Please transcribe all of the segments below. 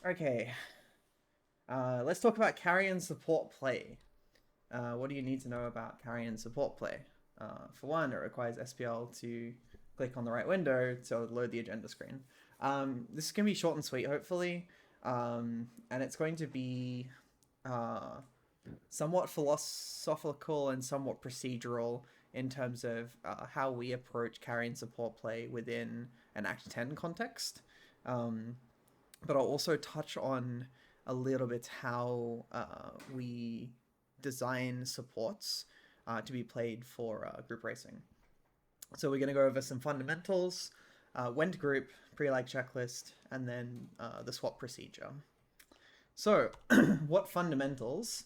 Okay, let's talk about carry and support play. What do you need to know about carry and support play? For one, it requires SPL to click on the right window to load the agenda screen. This is going to be short and sweet, hopefully, and it's going to be uh, somewhat philosophical and somewhat procedural in terms of how we approach carry and support play within an Act 10 context. Um, but I'll also touch on a little bit how we design supports to be played for group racing. So we're going to go over some fundamentals, when to group, pre-lag checklist, and then the swap procedure. So, what fundamentals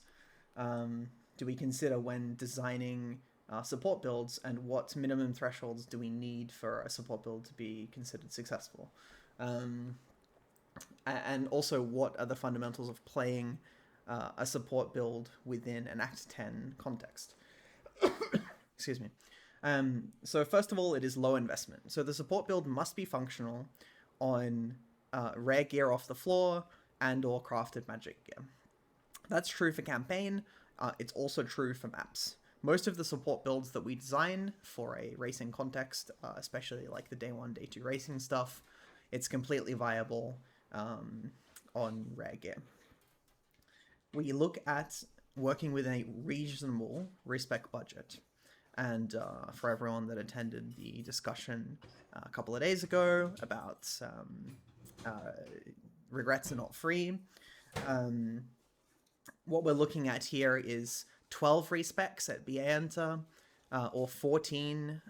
do we consider when designing support builds, and what minimum thresholds do we need for a support build to be considered successful? Um, and also, what are the fundamentals of playing a support build within an Act 10 context? Excuse me. So first of all, it is low investment. So the support build must be functional on rare gear off the floor and or crafted magic gear. That's true for campaign. It's also true for maps. Most of the support builds that we design for a racing context, especially like the day 1, day 2 racing stuff, it's completely viable on rare gear. We look at working within a reasonable respec budget. And for everyone that attended the discussion a couple of days ago about regrets are not free, what we're looking at here is 12 respecs at BA Enter, or 14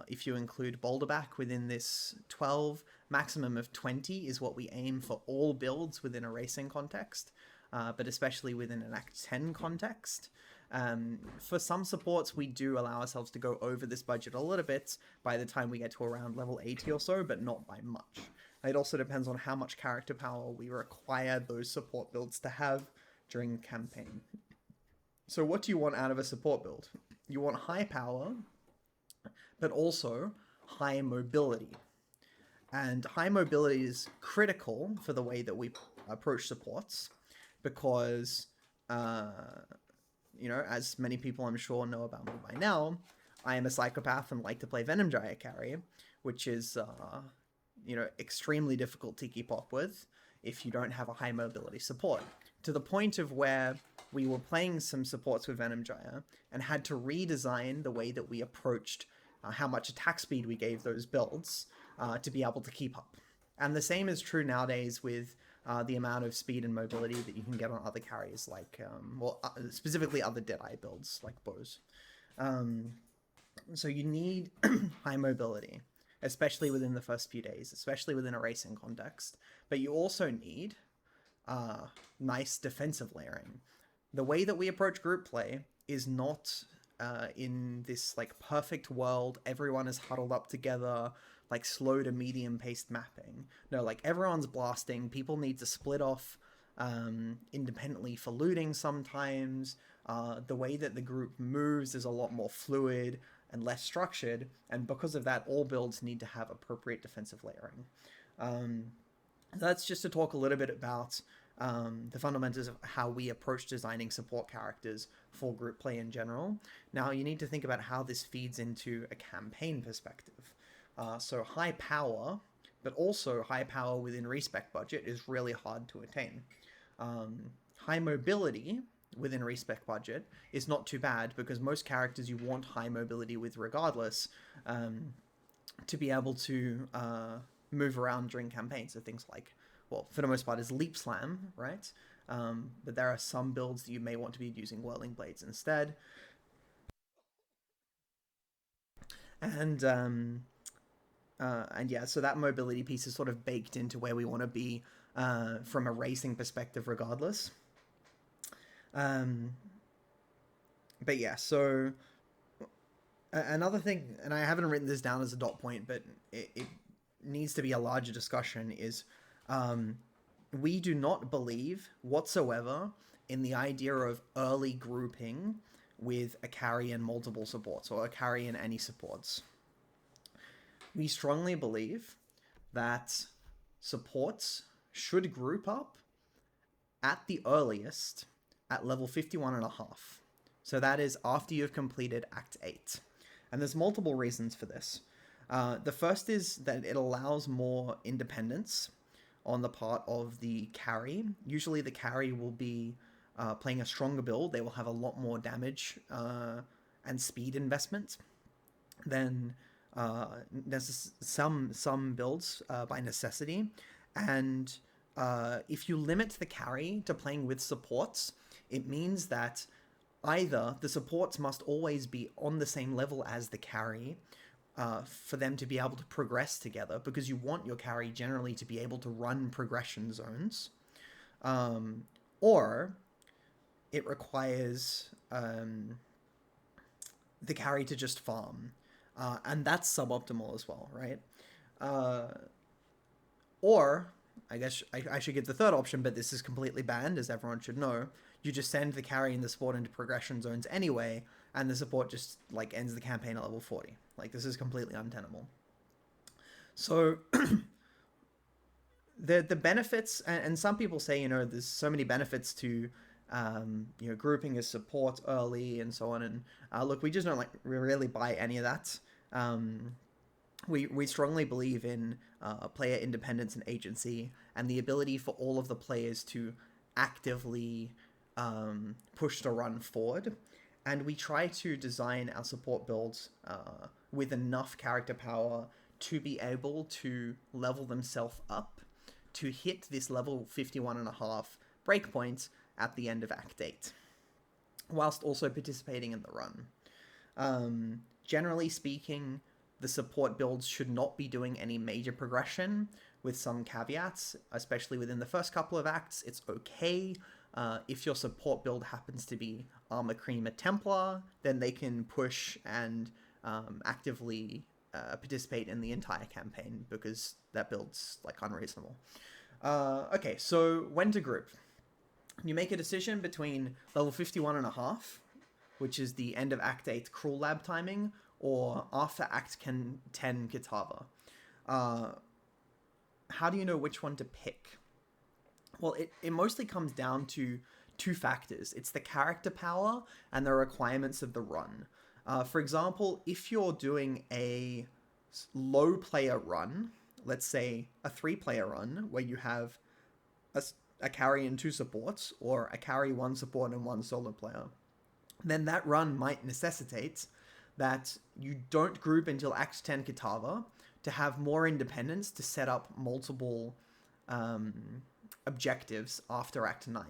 if you include Boulderback within this 12. Maximum of 20 is what we aim for all builds within a racing context, but especially within an Act 10 context. For some supports, we do allow ourselves to go over this budget a little bit by the time we get to around level 80 or so, but not by much. It also depends on how much character power we require those support builds to have during the campaign. So what do you want out of a support build? You want high power, but also high mobility. And high mobility is critical for the way that we approach supports, because as many people I'm sure know about me by now, I am a psychopath and like to play Venom Gyre carry, which is, extremely difficult to keep up with if you don't have a high mobility support. To the point of where we were playing some supports with Venom Gyre and had to redesign the way that we approached how much attack speed we gave those builds to be able to keep up. And the same is true nowadays with the amount of speed and mobility that you can get on other carriers, like, specifically other Deadeye builds, like bows. So you need high mobility, especially within the first few days, especially within a racing context. But you also need nice defensive layering. The way that we approach group play is not in this like perfect world, everyone is huddled up together, like slow to medium paced mapping. No, like everyone's blasting. People need to split off independently for looting sometimes. The way that the group moves is a lot more fluid and less structured, and because of that, all builds need to have appropriate defensive layering. That's just to talk a little bit about the fundamentals of how we approach designing support characters for group play in general. Now, you need to think about how this feeds into a campaign perspective. So high power, but also high power within respec budget is really hard to attain. High mobility within respec budget is not too bad, because most characters you want high mobility with regardless, to be able to move around during campaigns. So things like, well, for the most part, is Leap Slam, right? But there are some builds that you may want to be using Whirling Blades instead. And yeah, so that mobility piece is sort of baked into where we want to be from a racing perspective regardless. But yeah, so another thing, and I haven't written this down as a dot point, but it needs to be a larger discussion, is we do not believe whatsoever in the idea of early grouping with a carry and multiple supports, or a carry and any supports. We strongly believe that supports should group up at the earliest at level 51 and a half. So that is after you've completed Act 8. And there's multiple reasons for this. The first is that it allows more independence on the part of the carry. Usually the carry will be playing a stronger build. They will have a lot more damage and speed investment than there's some builds by necessity. And if you limit the carry to playing with supports, it means that either the supports must always be on the same level as the carry for them to be able to progress together, because you want your carry generally to be able to run progression zones, or it requires the carry to just farm, and that's suboptimal as well, right? Or I guess I should give the third option, but this is completely banned, as everyone should know. You just send the carry and the support into progression zones anyway, and the support just like ends the campaign at level 40. Like, this is completely untenable. So the benefits, and some people say, you know, there's so many benefits to you know, grouping as support early and so on. And look, we just don't like really buy any of that. We strongly believe in player independence and agency, and the ability for all of the players to actively push the run forward. And we try to design our support builds with enough character power to be able to level themselves up to hit this level 51 and a half breakpoint at the end of Act 8, whilst also participating in the run. Generally speaking, the support builds should not be doing any major progression, with some caveats, especially within the first couple of acts. It's okay if your support build happens to be Armor Cream or Templar, then they can push and actively participate in the entire campaign, because that build's like unreasonable. Okay, so when to group? You make a decision between level 51 and a half, which is the end of Act 8 Cruel Lab timing, or after Act 10 Kitava. How do you know which one to pick? Well, it mostly comes down to two factors. It's the character power and the requirements of the run. For example, if you're doing a low player run, let's say a 3-player run, where you have a carry and 2 supports, or a carry, 1 support, and 1 solo player, then that run might necessitate that you don't group until Act 10 Kitava to have more independence to set up multiple objectives after Act 9.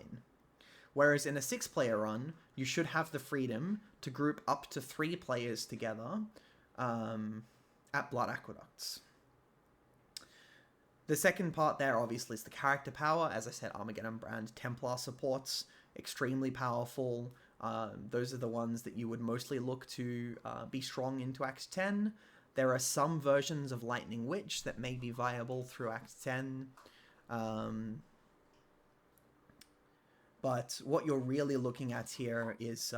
Whereas in a 6-player run, you should have the freedom to group up to 3 players together at Blood Aqueducts. The second part there, obviously, is the character power. As I said, Armageddon Brand Templar supports, extremely powerful. Those are the ones that you would mostly look to be strong into Act 10. There are some versions of Lightning Witch that may be viable through Act 10. But what you're really looking at here is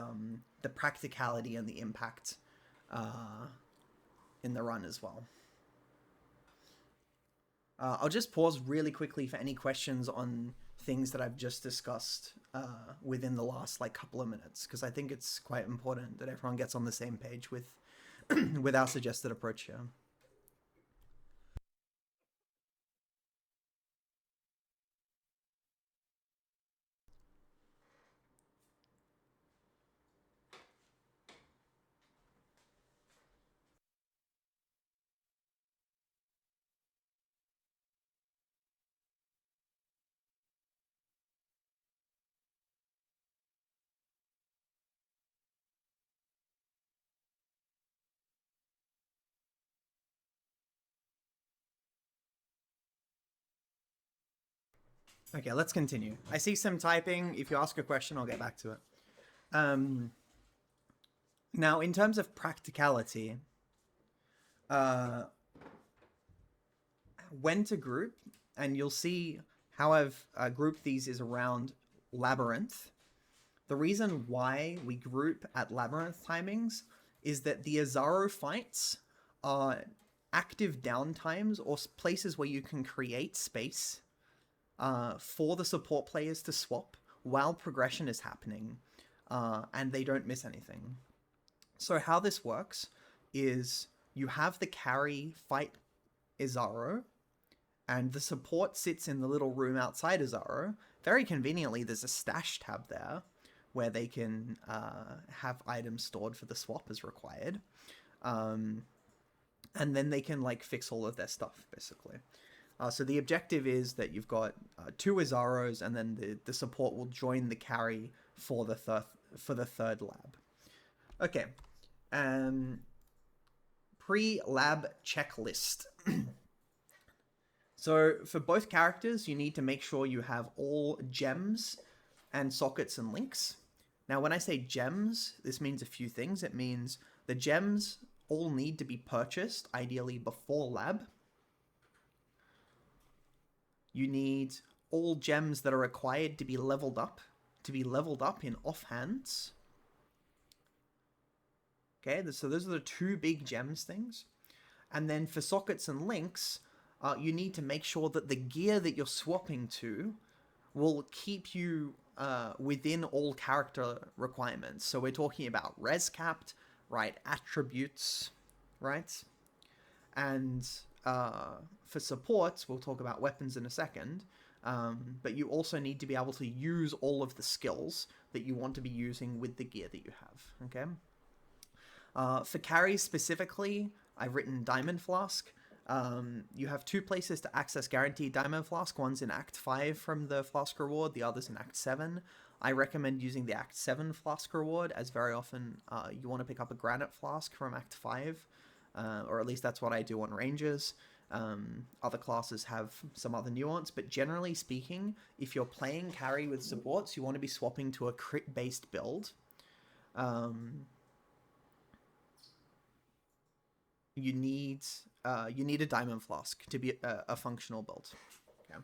the practicality and the impact in the run as well. I'll just pause really quickly for any questions on things that I've just discussed within the last couple of minutes, because I think it's quite important that everyone gets on the same page with with our suggested approach here. Okay, let's continue. I see some typing. If you ask a question, I'll get back to it. Now, in terms of practicality, when to group, and you'll see how I've grouped these is around Labyrinth. The reason why we group at Labyrinth timings is that the Azaro fights are active downtimes, or places where you can create space for the support players to swap while progression is happening, and they don't miss anything. So how this works is you have the carry fight Izaro, and the support sits in the little room outside Izaro. Very conveniently, there's a stash tab there where they can have items stored for the swap as required. And then they can like fix all of their stuff, basically. So the objective is that you've got 2 Izaros, and then the support will join the carry for the third lab. Okay. Pre-lab checklist. So for both characters, you need to make sure you have all gems and sockets and links. Now, when I say gems, this means a few things. It means the gems all need to be purchased, ideally before lab. You need all gems that are required to be leveled up in offhands. Okay, so those are the 2 big gems things. And then for sockets and links, you need to make sure that the gear that you're swapping to will keep you within all character requirements. So we're talking about res capped, right? Attributes, right? And for supports, we'll talk about weapons in a second. But you also need to be able to use all of the skills that you want to be using with the gear that you have, okay? For carries specifically, I've written Diamond Flask. You have 2 places to access Guaranteed Diamond Flask. One's in Act 5 from the Flask reward, the other's in Act 7. I recommend using the Act 7 Flask reward, as very often you want to pick up a Granite Flask from Act 5, or at least that's what I do on Rangers. Other classes have some other nuance, but generally speaking, if you're playing carry with supports, you want to be swapping to a crit-based build. You need a Diamond Flask to be a functional build. Okay.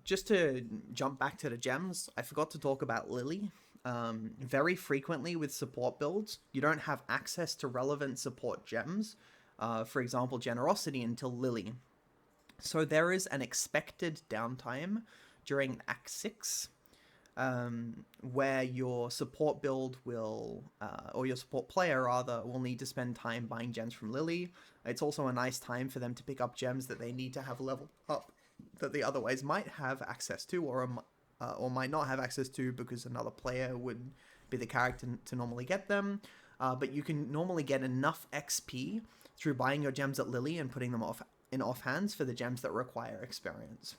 Just to jump back to the gems, I forgot to talk about Lily. Very frequently with support builds, you don't have access to relevant support gems, for example, Generosity, until Lily. So there is an expected downtime during Act 6, where your support build will, or your support player rather, will need to spend time buying gems from Lily. It's also a nice time for them to pick up gems that they need to have leveled up that they otherwise might have access to, or might not have access to because another player would be the character to normally get them. But you can normally get enough XP through buying your gems at Lily and putting them in offhands for the gems that require experience.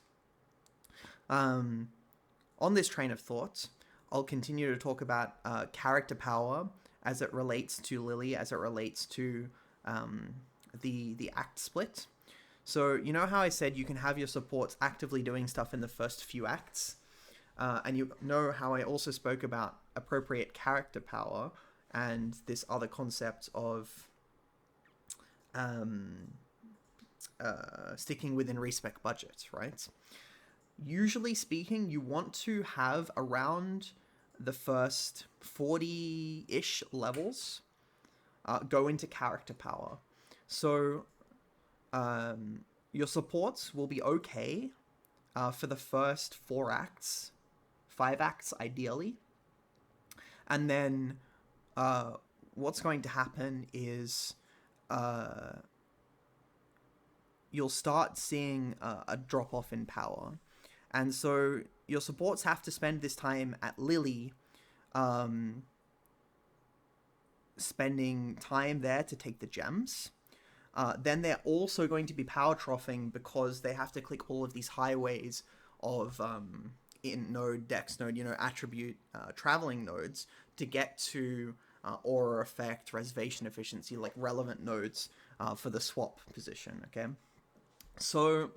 On this train of thought, I'll continue to talk about character power as it relates to Lily, as it relates to the act split. So you know how I said you can have your supports actively doing stuff in the first few acts? And you know how I also spoke about appropriate character power and this other concept of sticking within respec budget, right? Usually speaking, you want to have around the first 40-ish levels go into character power. So your supports will be okay for the first 4 acts, 5 acts ideally. And then what's going to happen is you'll start seeing a drop-off in power. And so your supports have to spend this time at Lily, spending time there to take the gems. Then they're also going to be power troughing because they have to click all of these highways of in node, dex node, attribute traveling nodes to get to aura effect, reservation efficiency, like relevant nodes for the swap position, okay? So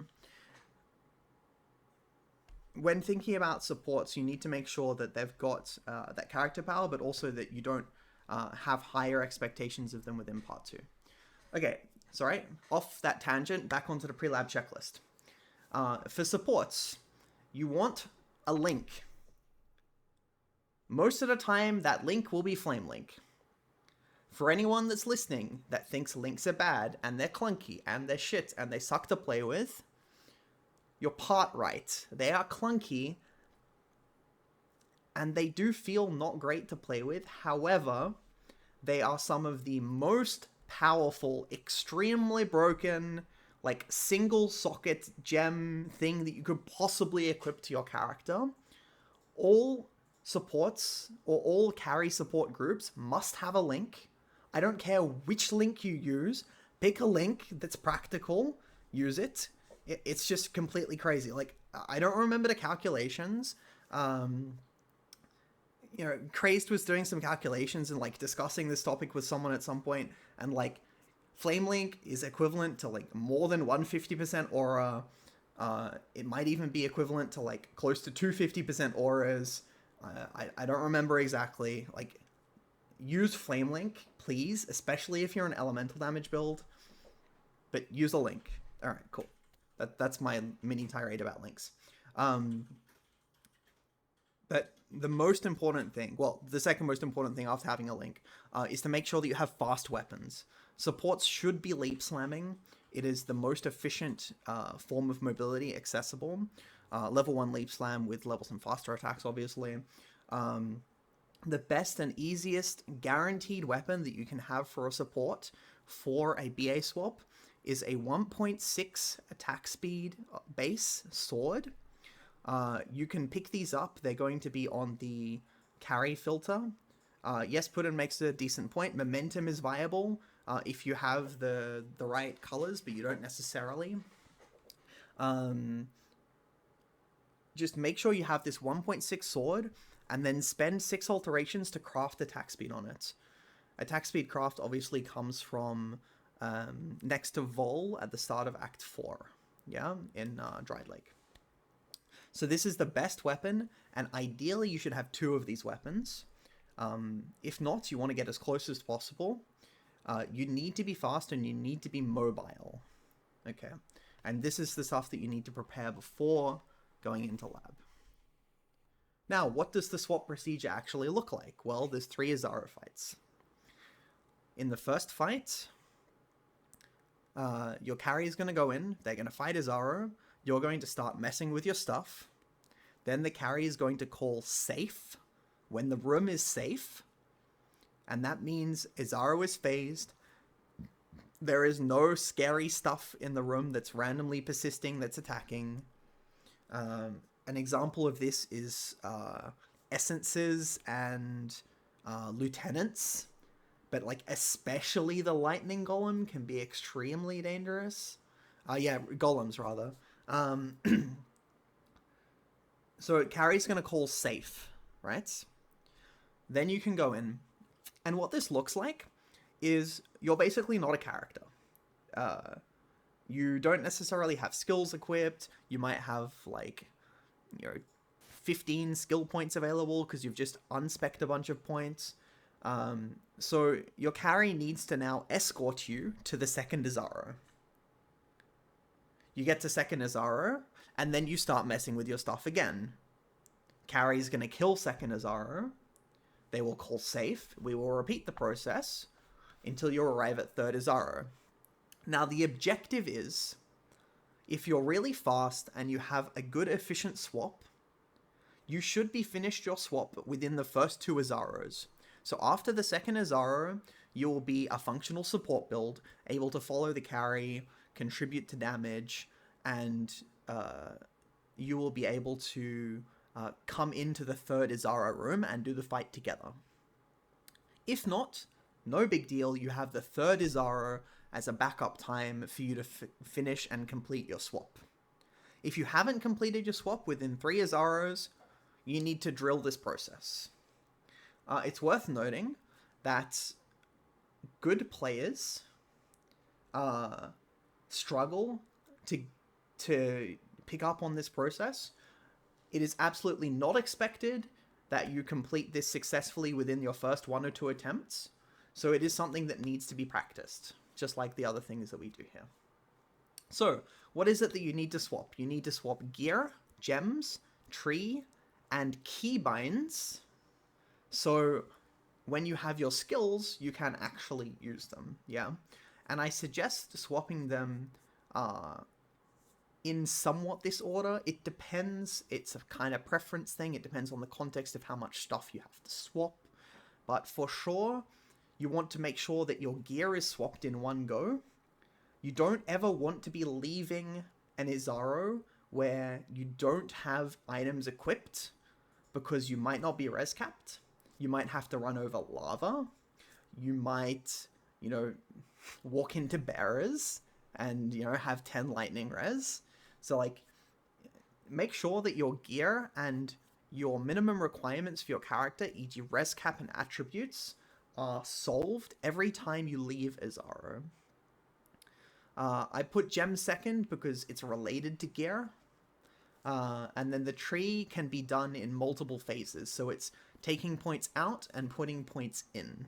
when thinking about supports, you need to make sure that they've got that character power, but also that you don't have higher expectations of them within part 2. Okay, sorry, off that tangent, back onto the pre-lab checklist. For supports, you want a link. Most of the time, that link will be Flame Link. For anyone that's listening that thinks links are bad, and they're clunky, and they're shit, and they suck to play with, your part right. They are clunky, and they do feel not great to play with. However, they are some of the most powerful, extremely broken, like single socket gem thing that you could possibly equip to your character. All supports or all carry support groups must have a link. I don't care which link you use. Pick a link that's practical, use it. It's just completely crazy. Like, I don't remember the calculations. Crazed was doing some calculations and like discussing this topic with someone at some point, and like Flame Link is equivalent to like more than 150% aura. It might even be equivalent to like close to 250% auras. I don't remember exactly. Like, use Flame Link, please, especially if you're an elemental damage build. But use a link. All right, cool. That's my mini tirade about links. But the most important thing, well, the second most important thing after having a link, is to make sure that you have fast weapons. Supports should be leap slamming. It is the most efficient form of mobility accessible. Level 1 leap slam with level some faster attacks, obviously. The best and easiest guaranteed weapon that you can have for a support for a BA swap is a 1.6 attack speed base sword. You can pick these up. They're going to be on the carry filter. Yes, Putin makes a decent point. Momentum is viable if you have the right colors, but you don't necessarily. Just make sure you have this 1.6 sword, and then spend 6 alterations to craft attack speed on it. Attack speed craft obviously comes from next to Vol at the start of Act 4, yeah, in Dried Lake. So this is the best weapon, and ideally you should have 2 of these weapons. If not, you want to get as close as possible. You need to be fast and you need to be mobile. Okay, and this is the stuff that you need to prepare before going into lab. Now, what does the swap procedure actually look like? Well, there's 3 Azaro fights. In the first fight, your carry is going to go in, they're going to fight Azaro, you're going to start messing with your stuff, then the carry is going to call safe when the room is safe, and that means Azaro is phased, there is no scary stuff in the room that's randomly persisting, that's attacking. An example of this is essences and lieutenants, but like especially the lightning golem can be extremely dangerous. Golems rather. So carry's gonna call safe, right? Then you can go in, and what this looks like is you're basically not a character. You don't necessarily have skills equipped. You might have like 15 skill points available because you've just unspec'd a bunch of points. So your carry needs to now escort you to the second Azaro. You get to second Azaro, and then you start messing with your stuff again. Carry's going to kill second Azaro. They will call safe. We will repeat the process until you arrive at third Azaro. Now, the objective is, if you're really fast and you have a good efficient swap, you should be finished your swap within the first 2 Azaros. So after the second Azaro, you will be a functional support build, able to follow the carry, contribute to damage, and you will be able to come into the third Azaro room and do the fight together. If not, no big deal, you have the third Azaro as a backup time for you to finish and complete your swap. If you haven't completed your swap within 3 Azaros, you need to drill this process. It's worth noting that good players struggle to pick up on this process. It is absolutely not expected that you complete this successfully within your first 1 or 2 attempts, so it is something that needs to be practiced, just like the other things that we do here. So, what is it that you need to swap? You need to swap gear, gems, tree, and keybinds, so when you have your skills, you can actually use them, yeah? And I suggest swapping them in somewhat this order. It depends. It's a kind of preference thing. It depends on the context of how much stuff you have to swap. But for sure, you want to make sure that your gear is swapped in one go. You don't ever want to be leaving an Izaro where you don't have items equipped because you might not be res capped. You might have to run over lava. You might, walk into bearers and, have 10 lightning res. So, like, make sure that your gear and your minimum requirements for your character, e.g., res cap and attributes, are solved every time you leave Izaro. I put gem second because it's related to gear. And then the tree can be done in multiple phases, so it's taking points out and putting points in.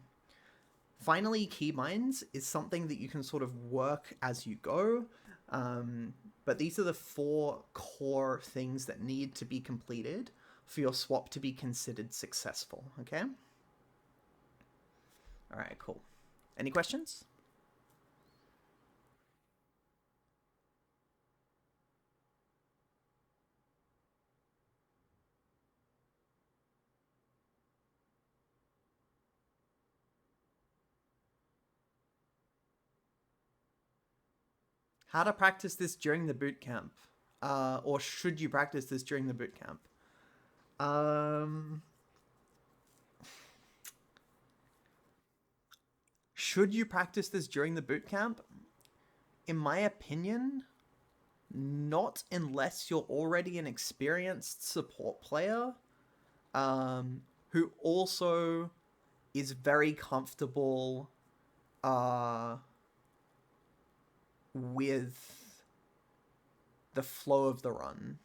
Finally, keybinds is something that you can sort of work as you go, but these are the 4 core things that need to be completed for your swap to be considered successful, okay? Alright, cool. Any questions? How to practice this during the boot camp? Or should you practice this during the boot camp? Should you practice this during the boot camp? In my opinion, not unless you're already an experienced support player who also is very comfortable with the flow of the run.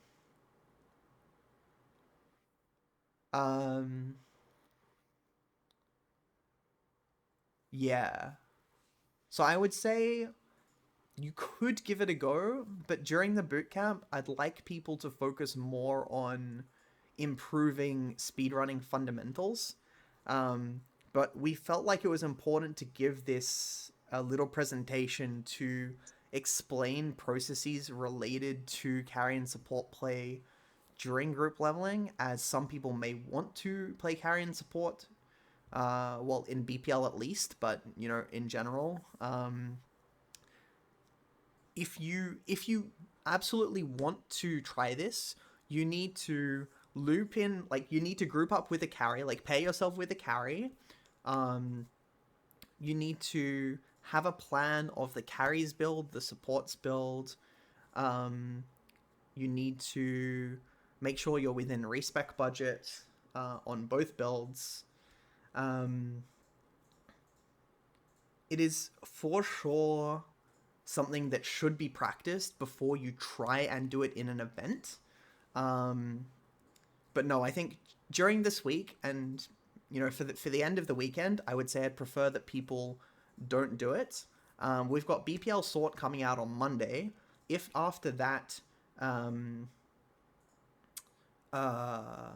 Um, yeah. So I would say you could give it a go, but during the bootcamp, I'd like people to focus more on improving speedrunning fundamentals. Um, but we felt like it was important to give this a little presentation to explain processes related to carry and support play during group leveling, as some people may want to play carry and support, well, in BPL at least, but in general. If you absolutely want to try this, you need to loop in, like, you need to group up with a carry, like pair yourself with a carry. Um, you need to have a plan of the carries build, the supports build. Um, you need to make sure you're within respec budget on both builds. Um, it is for sure something that should be practiced before you try and do it in an event. Um, but no, I think during this week and for the end of the weekend, I would say I'd prefer that people don't do it. We've got BPL sort coming out on Monday. If after that, um, uh,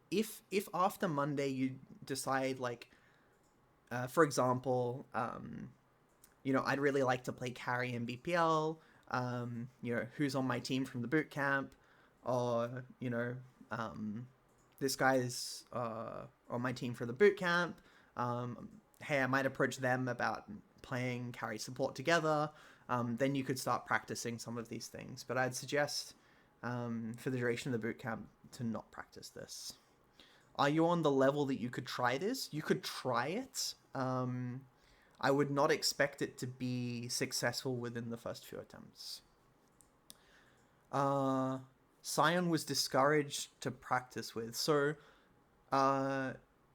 if after Monday you decide, like, for example, I'd really like to play carry in BPL. Who's on my team from the boot camp, or this guy's on my team for the boot camp. Hey, I might approach them about playing carry support together. Then you could start practicing some of these things. But I'd suggest, for the duration of the boot camp, to not practice this. Are you on the level that you could try this? You could try it. I would not expect it to be successful within the first few attempts. Scion was discouraged to practice with. So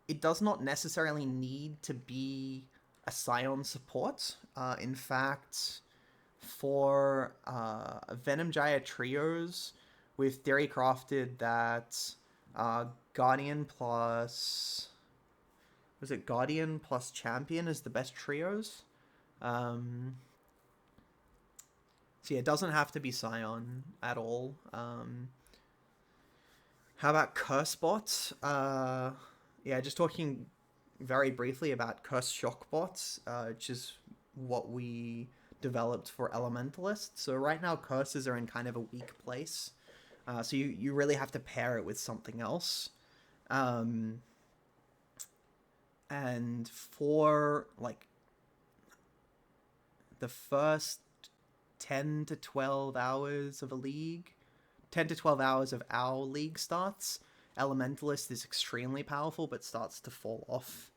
it does not necessarily need to be a Scion support. In fact, for Venom Jaya trios, we've theory crafted that Guardian plus... Was it Guardian plus Champion is the best trios? So yeah, it doesn't have to be Scion at all. How about Cursebot? Yeah, just talking very briefly about Curse Shockbots, which is what we developed for elementalists. So right now curses are in kind of a weak place. So you really have to pair it with something else. Um, and for like the first 10 to 12 hours of a league, 10 to 12 hours of our league starts, Elementalist is extremely powerful but starts to fall off.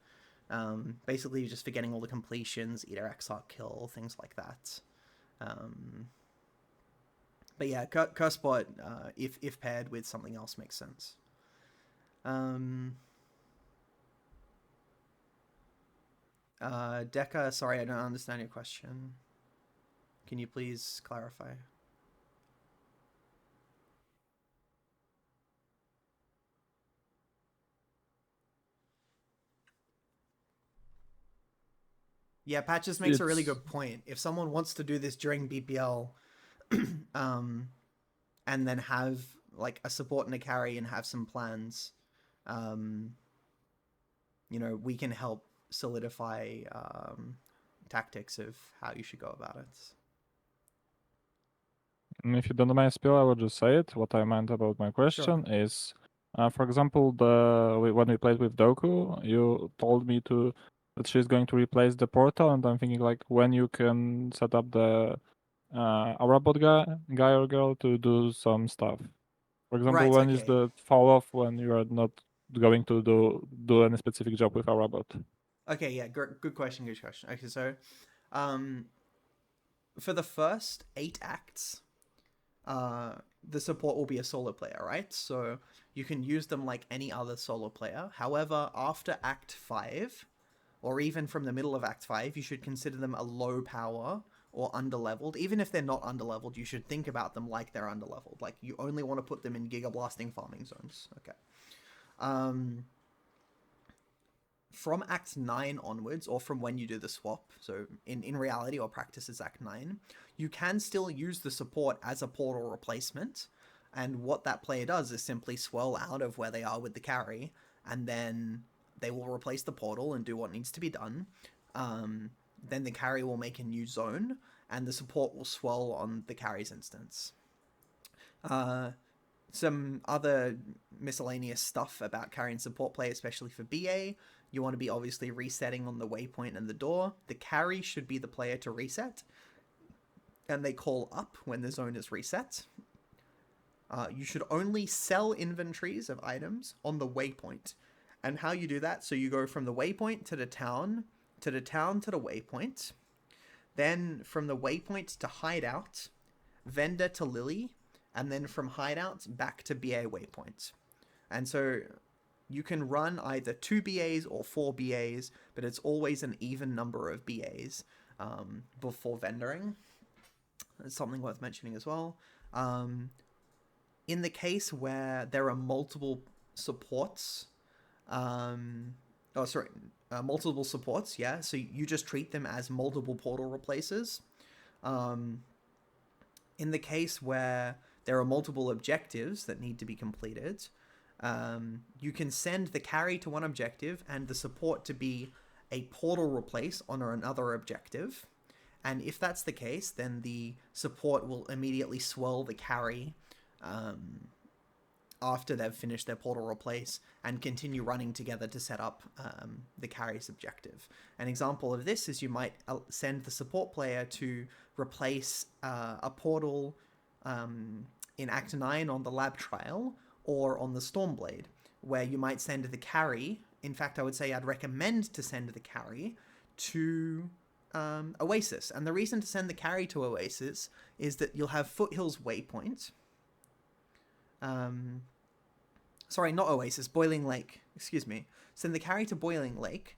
Basically, just for getting all the completions, Eater Exarch kill, things like that. But yeah, Cursebot, if paired with something else, makes sense. Deca, sorry, I don't understand your question. Can you please clarify? Yeah, Patches makes a really It's good point. If someone wants to do this during BPL, um, and then have like a support and a carry and have some plans, um, we can help solidify tactics of how you should go about it. If you don't mind spill, I will just say it. What I meant about my Sure. question is, for example, when we played with Doku, you told me that she's going to replace the portal, and I'm thinking like when you can set up the Arabot guy or girl to do some stuff. For example, Right. when is Okay. the fall off when you are not going to do any specific job with Arabot? Okay. Yeah. Good question. Good question. Okay. So, um, for the first 8 acts, the support will be a solo player, right? So you can use them like any other solo player. However, after Act 5, or even from the middle of Act 5, you should consider them a low power or underleveled. Even if they're not underleveled, you should think about them like they're underleveled. Like, you only want to put them in Giga Blasting farming zones. Okay. Um, from Act 9 onwards, or from when you do the swap, so in reality or practice is Act 9, you can still use the support as a portal replacement. And what that player does is simply swirl out of where they are with the carry, and then they will replace the portal and do what needs to be done. Then the carry will make a new zone, and the support will swirl on the carry's instance. Some other miscellaneous stuff about carry and support play, especially for BA. You want to be obviously resetting on the waypoint and the door. The carry should be the player to reset, and they call up when the zone is reset. You should only sell inventories of items on the waypoint. And how you do that, so you go from the waypoint to the town, to the town to the waypoint, then from the waypoint to hideout, vendor to Lily, and then from hideout back to BA waypoint. And so you can run either 2 BAs or 4 BAs, but it's always an even number of BAs before vendoring. It's something worth mentioning as well. In the case where there are multiple supports, multiple supports, yeah, so you just treat them as multiple portal replacers. In the case where there are multiple objectives that need to be completed, you can send the carry to one objective and the support to be a portal replace on another objective. And if that's the case, then the support will immediately swirl the carry after they've finished their portal replace and continue running together to set up the carry's objective. An example of this is you might send the support player to replace a portal in Act 9 on the lab trial or on the Stormblade, where you might send the carry. In fact, I would say I'd recommend to send the carry to Oasis. And the reason to send the carry to Oasis is that you'll have Foothills Waypoint. Sorry, not Oasis, Boiling Lake. Excuse me. Send the carry to Boiling Lake,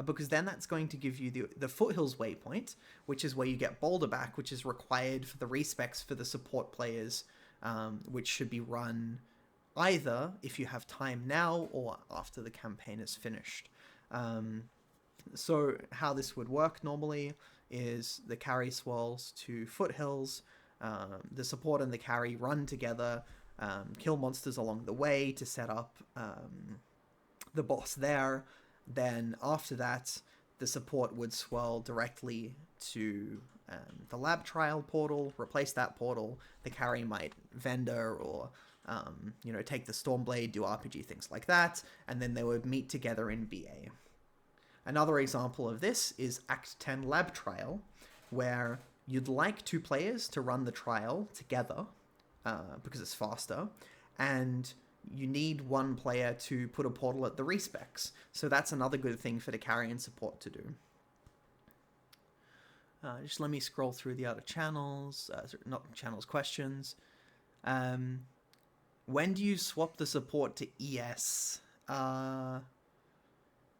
because then that's going to give you the Foothills Waypoint, which is where you get Boulder back, which is required for the respecs for the support players, which should be run either if you have time now or after the campaign is finished. So how this would work normally is the carry swirls to Foothills, the support and the carry run together, kill monsters along the way to set up the boss there. Then after that, the support would swirl directly to the lab trial portal, replace that portal. The carry might vendor or take the Stormblade, do RPG, things like that, and then they would meet together in BA. Another example of this is Act 10 Lab Trial, where you'd like two players to run the trial together because it's faster, and you need one player to put a portal at the respecs. So that's another good thing for the carry and support to do. Just let me scroll through the other channels, not channels, questions. When do you swap the support to ES?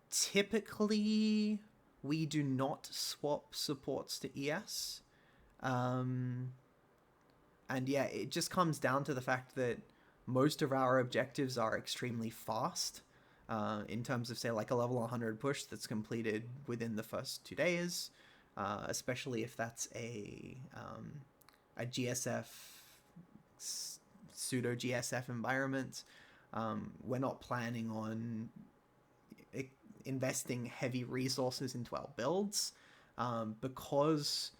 Typically, we do not swap supports to ES. And yeah, it just comes down to the fact that most of our objectives are extremely fast. In terms of, say, like a level 100 push that's completed within the first 2 days, especially if that's a GSF, pseudo GSF environment. We're not planning on investing heavy resources into our builds because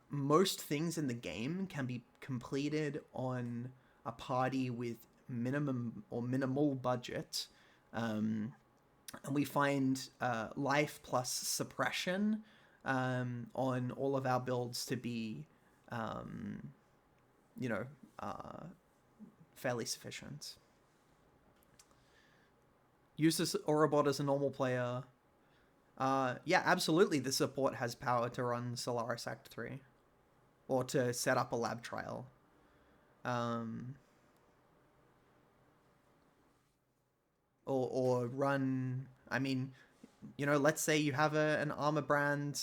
most things in the game can be completed on a party with minimum or minimal budget, and we find life plus suppression on all of our builds to be fairly sufficient. Use this Orobot as a normal player. Yeah, absolutely, the support has power to run Solaris Act 3 or to set up a lab trial. Or run, I mean, let's say you have an Armor Brand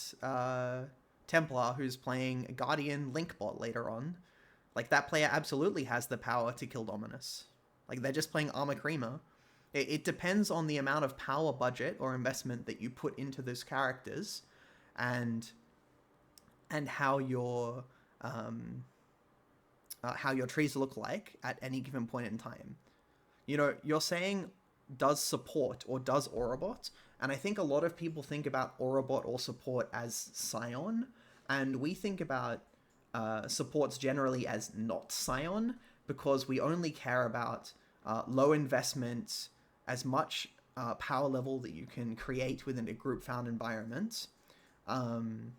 Templar who's playing a Guardian Link bot later on. Like, that player absolutely has the power to kill Dominus. Like, they're just playing Armor Creamer. It depends on the amount of power budget or investment that you put into those characters, and how your trees look like at any given point in time. You're saying does support or does Orobot, and I think a lot of people think about Orobot or support as Scion, and we think about supports generally as not Scion because we only care about low investment, as much power level that you can create within a group found environment, and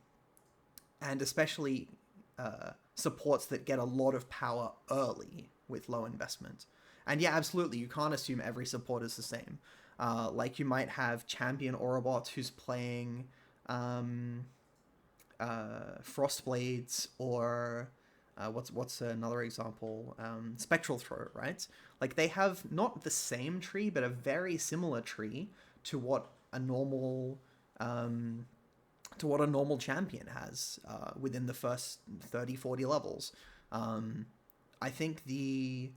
especially supports that get a lot of power early with low investment. And yeah, absolutely, you can't assume every support is the same. Like, you might have Champion Orobot who's playing Frostblades, or what's another example? Spectral Throat, right? Like, they have not the same tree, but a very similar tree to what a normal champion has within the first 30-40 levels. I think the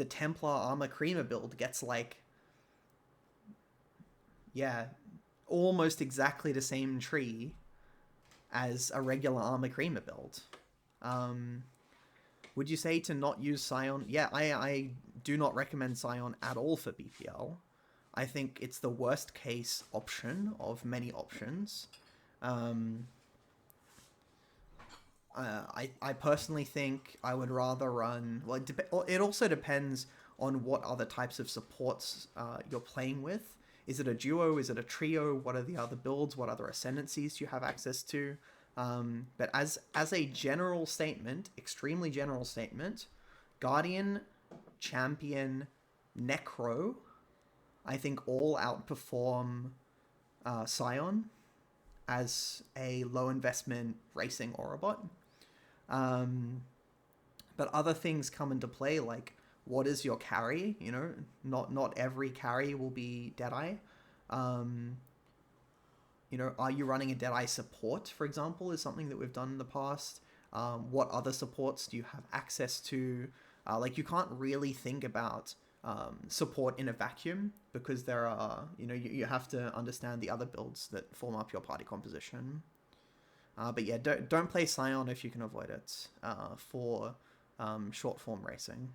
Templar Armor Creamer build gets almost exactly the same tree as a regular Armor Creamer build. Would you say to not use Scion? Yeah, I do not recommend Scion at all for BPL. I think it's the worst case option of many options. I personally think I would rather run... Well, it also depends on what other types of supports you're playing with. Is it a duo? Is it a trio? What are the other builds? What other ascendancies do you have access to? But as a general statement, extremely general statement, Guardian, Champion, Necro, I think all outperform Scion as a low investment racing Orobot. But other things come into play, like what is your carry? Not every carry will be Deadeye. Are you running a Deadeye support, for example, is something that we've done in the past. What other supports do you have access to? You can't really think about support in a vacuum, because there are, you have to understand the other builds that form up your party composition. But yeah, don't play Scion if you can avoid it for short form racing.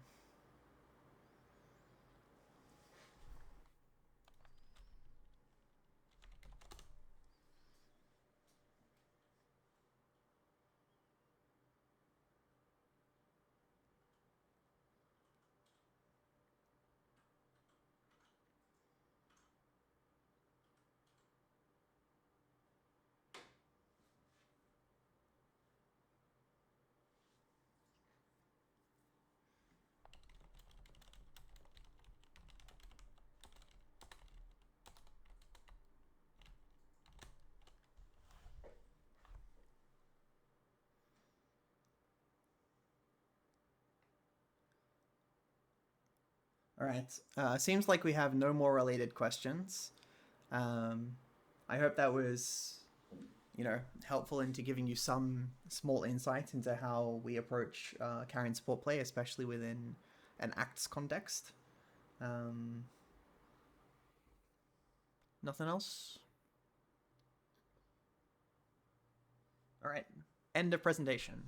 All right. Seems like we have no more related questions. Um, I hope that was, helpful into giving you some small insight into how we approach carry and support play, especially within an acts context. Um, Nothing else? All right. End of presentation.